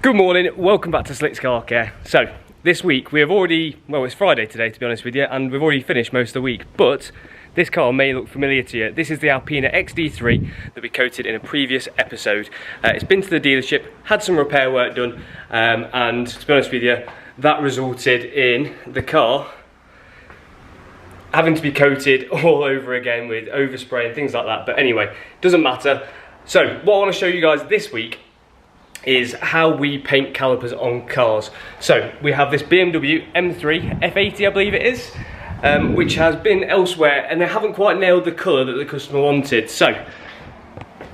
Good morning, welcome back to Slick's Car Care. So, this week we have already, well it's Friday today to be honest with you, and we've already finished most of the week, but this car may look familiar to you. This is the Alpina XD3 that we coated in a previous episode. It's been to the dealership, had some repair work done, and to be honest with you, that resulted in the car having to be coated all over again with overspray and things like that. But anyway, doesn't matter. So, what I want to show you guys this week is how we paint calipers on cars. So we have this BMW M3 F80, I believe it is, which has been elsewhere and they haven't quite nailed the colour that the customer wanted. So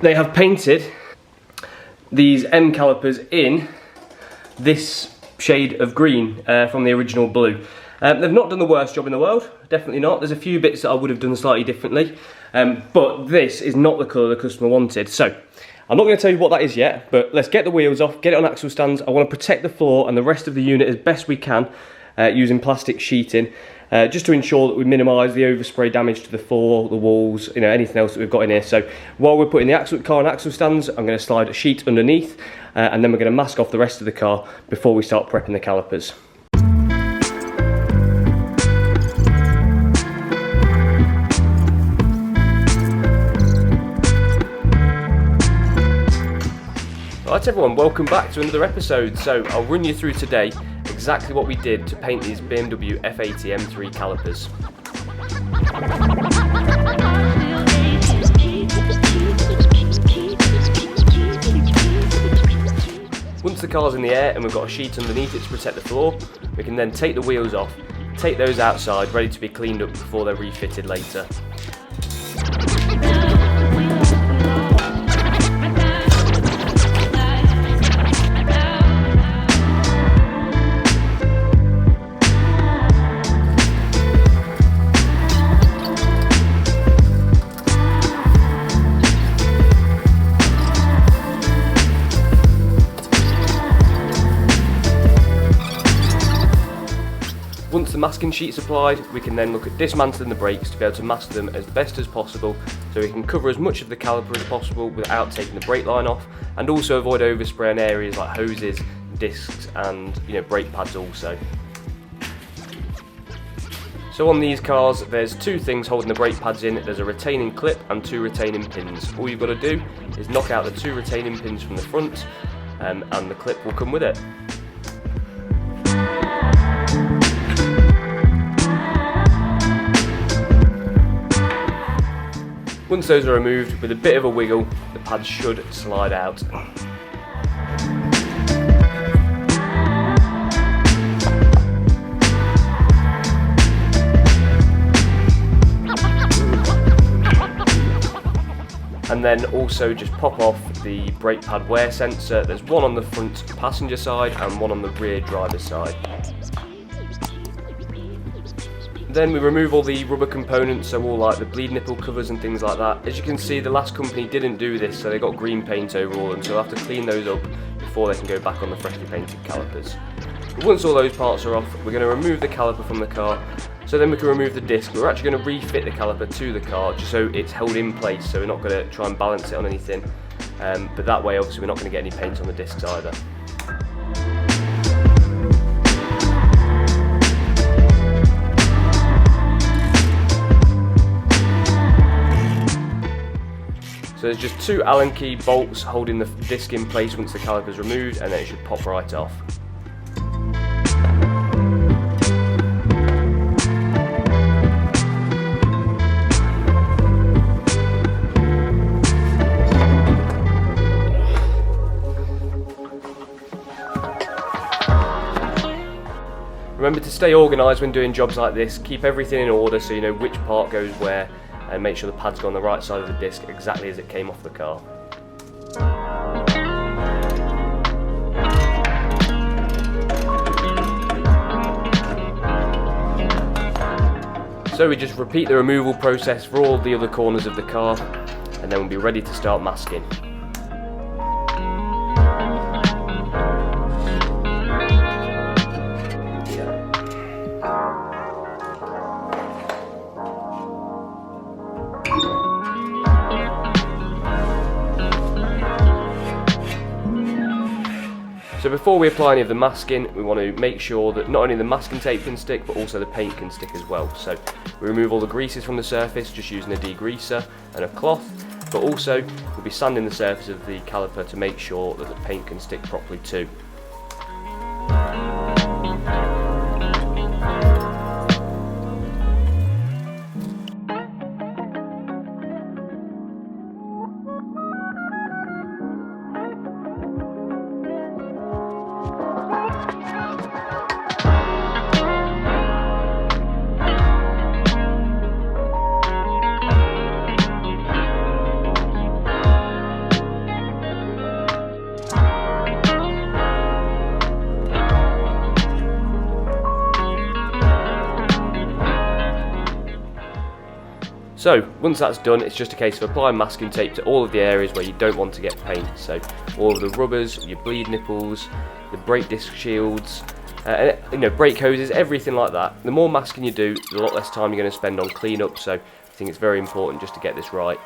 they have painted these M calipers in this shade of green from the original blue. They've not done the worst job in the world, definitely not. There's a few bits that I would have done slightly differently, but this is not the colour the customer wanted. So I'm not going to tell you what that is yet, but let's get the wheels off, get it on axle stands. I want to protect the floor and the rest of the unit as best we can using plastic sheeting, just to ensure that we minimise the overspray damage to the floor, the walls, you know, anything else that we've got in here. So while we're putting the car on axle stands, I'm going to slide a sheet underneath, and then we're going to mask off the rest of the car before we start prepping the calipers. Right everyone, welcome back to another episode. So I'll run you through today exactly what we did to paint these BMW F80 M3 calipers. Once the car's in the air and we've got a sheet underneath it to protect the floor, we can then take the wheels off, take those outside ready to be cleaned up before they're refitted later. Once the masking sheet's applied, we can then look at dismantling the brakes to be able to mask them as best as possible, so we can cover as much of the caliper as possible without taking the brake line off, and also avoid overspray on areas like hoses, discs and brake pads also. So on these cars there's two things holding the brake pads in. There's a retaining clip and two retaining pins. All you've got to do is knock out the two retaining pins from the front, and the clip will come with it. Once those are removed, with a bit of a wiggle, the pads should slide out. And then also just pop off the brake pad wear sensor. There's one on the front passenger side and one on the rear driver's side. Then we remove all the rubber components, so all like the bleed nipple covers and things like that. As you can see, the last company didn't do this, so they got green paint over all of them, so we'll have to clean those up before they can go back on the freshly painted calipers. But once all those parts are off, we're going to remove the caliper from the car, so then we can remove the disc. We're actually going to refit the caliper to the car, just so it's held in place, so we're not going to try and balance it on anything. But that way, obviously, we're not going to get any paint on the discs either. So there's just two Allen key bolts holding the disc in place once the caliper is removed, and then it should pop right off. Remember to stay organised when doing jobs like this. Keep everything in order so you know which part goes where, and make sure the pads go on the right side of the disc exactly as it came off the car. So we just repeat the removal process for all the other corners of the car, and then we'll be ready to start masking. So before we apply any of the masking, we want to make sure that not only the masking tape can stick, but also the paint can stick as well. So we remove all the greases from the surface just using a degreaser and a cloth, but also we'll be sanding the surface of the caliper to make sure that the paint can stick properly too. So once that's done, it's just a case of applying masking tape to all of the areas where you don't want to get paint. So all of the rubbers, your bleed nipples, the brake disc shields, brake hoses, everything like that. The more masking you do, the lot less time you're going to spend on cleanup. So I think it's very important just to get this right.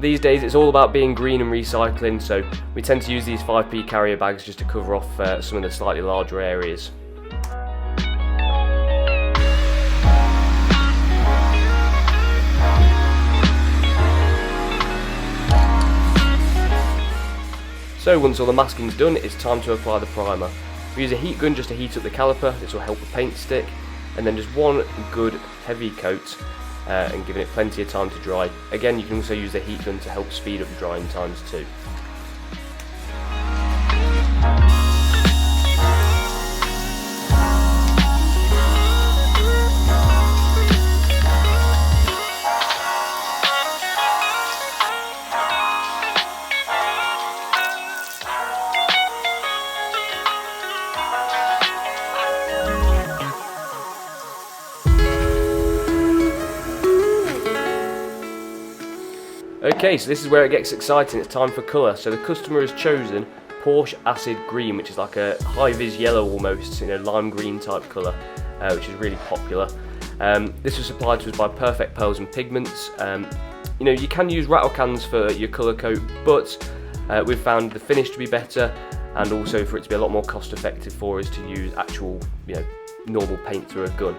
These days it's all about being green and recycling, so we tend to use these 5p carrier bags just to cover off some of the slightly larger areas. So once all the masking's done, it's time to apply the primer. We use a heat gun just to heat up the caliper. This will help the paint stick, and then just one good heavy coat and giving it plenty of time to dry. Again, you can also use the heat gun to help speed up the drying times too. Okay, so this is where it gets exciting. It's time for colour. So the customer has chosen Porsche Acid Green, which is like a high-vis yellow almost, lime green type colour, which is really popular. This was supplied to us by Perfect Pearls and Pigments. You can use rattle cans for your colour coat, but we've found the finish to be better, and also for it to be a lot more cost effective for us to use actual, normal paint through a gun.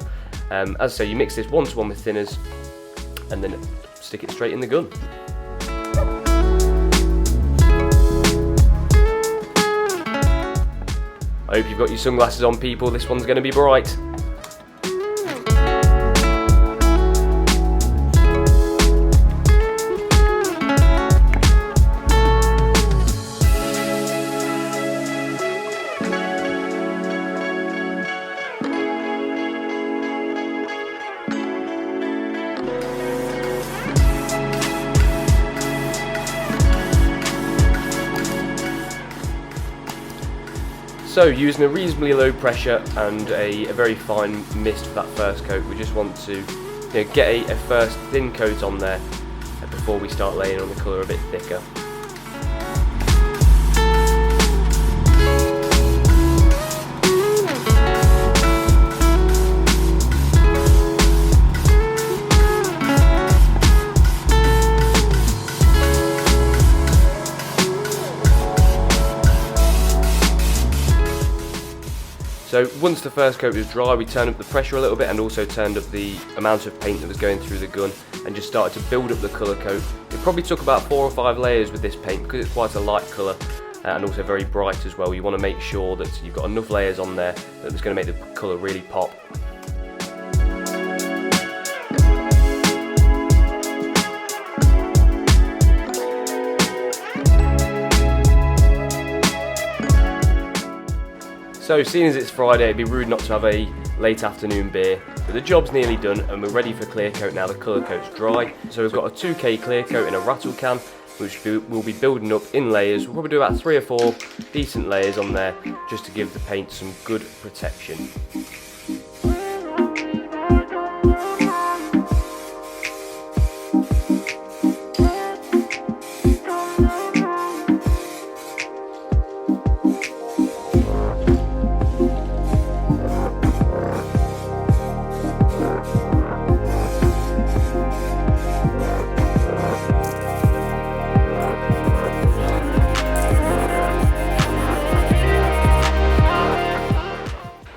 As I say, you mix this 1-to-1 with thinners, and then stick it straight in the gun. I hope you've got your sunglasses on, people. This one's going to be bright. So using a reasonably low pressure and a very fine mist for that first coat, we just want to get a first thin coat on there before we start laying on the colour a bit thicker. So once the first coat was dry, we turned up the pressure a little bit and also turned up the amount of paint that was going through the gun and just started to build up the colour coat. It probably took about 4 or 5 layers with this paint because it's quite a light colour and also very bright as well. You want to make sure that you've got enough layers on there that it's going to make the colour really pop. So seeing as it's Friday, it'd be rude not to have a late afternoon beer, but the job's nearly done and we're ready for clear coat now. The colour coat's dry. So we've got a 2K clear coat in a rattle can, which we'll be building up in layers. We'll probably do about 3 or 4 decent layers on there just to give the paint some good protection.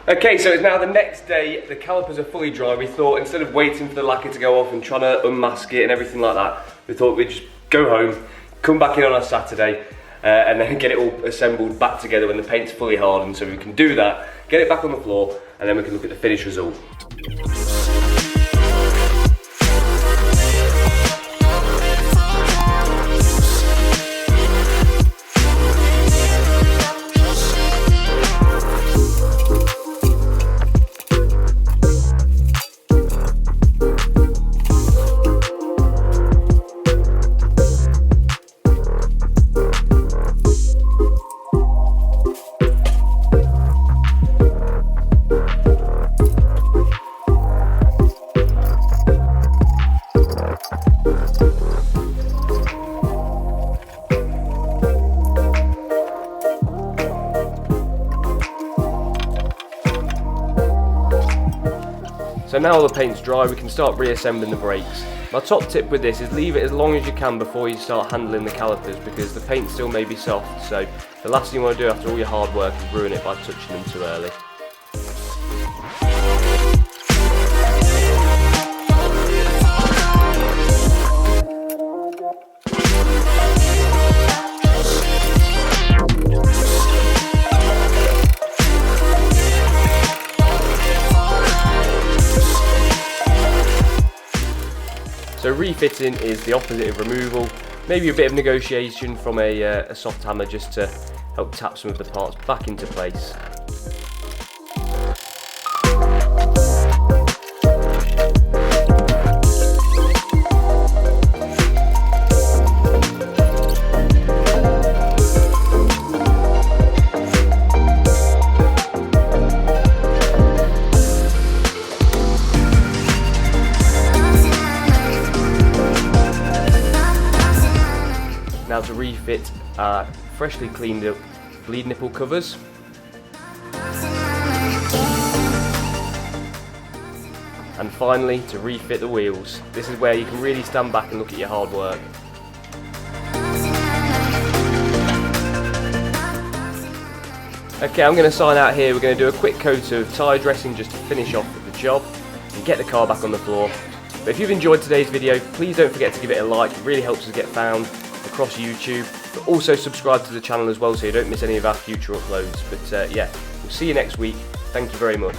Okay, so it's now the next day, the calipers are fully dry. We thought instead of waiting for the lacquer to go off and trying to unmask it and everything like that, we thought we'd just go home, come back in on a Saturday, and then get it all assembled back together when the paint's fully hardened, so we can do that, get it back on the floor, and then we can look at the finished result. So now all the paint's dry, we can start reassembling the brakes. My top tip with this is leave it as long as you can before you start handling the calipers, because the paint still may be soft, so the last thing you want to do after all your hard work is ruin it by touching them too early. So refitting is the opposite of removal, maybe a bit of negotiation from a soft hammer just to help tap some of the parts back into place. Now to refit our freshly cleaned up bleed nipple covers. And finally to refit the wheels. This is where you can really stand back and look at your hard work. Okay, I'm going to sign out here. We're going to do a quick coat of tyre dressing just to finish off the job and get the car back on the floor. But if you've enjoyed today's video, please don't forget to give it a like. It really helps us get found across YouTube. But also subscribe to the channel as well so you don't miss any of our future uploads. But yeah, we'll see you next week. Thank you very much.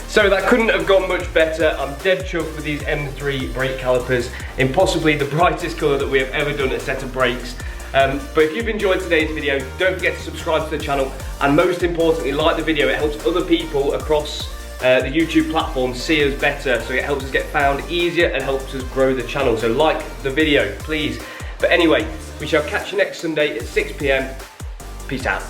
So that couldn't have gone much better. I'm dead chuffed with these M3 brake calipers in possibly the brightest colour that we have ever done a set of brakes. But if you've enjoyed today's video, don't forget to subscribe to the channel, and most importantly, like the video. It helps other people across the YouTube platform see us better, so it helps us get found easier and helps us grow the channel. So like the video, please. But anyway, we shall catch you next Sunday at 6 PM. Peace out.